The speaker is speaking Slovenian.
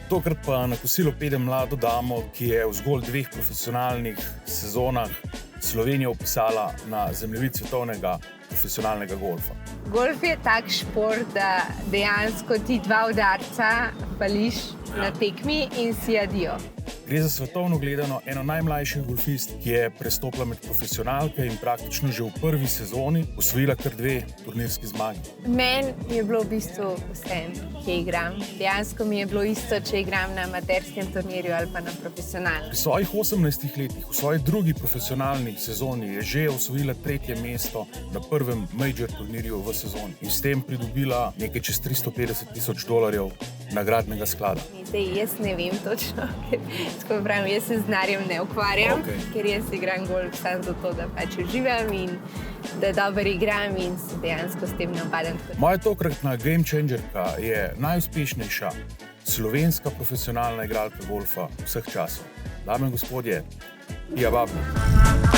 Tokrat pa na kosilo pede mlado damo, ki je v zgolj 2 profesionalnih sezonah Slovenijo vpisala na zemljevid svetovnega profesionalnega golfa. Golf je tak šport, da dejansko ti 2 udarca pališ na tekmi in si adijo. Gre za svetovno gledano eno najmlajših golfist, ki je prestopila med profesionalke in praktično že v prvi sezoni osvojila kar 2 turnirski zmagi. Meni je bilo v bistvu vseeno, kje igram. Dejansko mi je bilo isto, če igram na amaterskem turnirju ali pa na profesionalnem. Pri svojih 18 letih, v svoji drugi profesionalni sezoni, je že osvojila 3. mesto na prvem major turnirju v sezoni in s tem pridobila nekaj čez $350,000 nagradnega sklada. Zdaj, jaz ne vem točno, tako pravim, jaz se z denarjem ne ukvarjam, ker jaz igram golf samo zato, da pač uživam in da dobro igram in se dejansko s tem ne obadam. Moja tokratna game changerka je najuspešnejša slovenska profesionalna igralka golfa vseh časov. Dame in gospodje, Pia Babnik.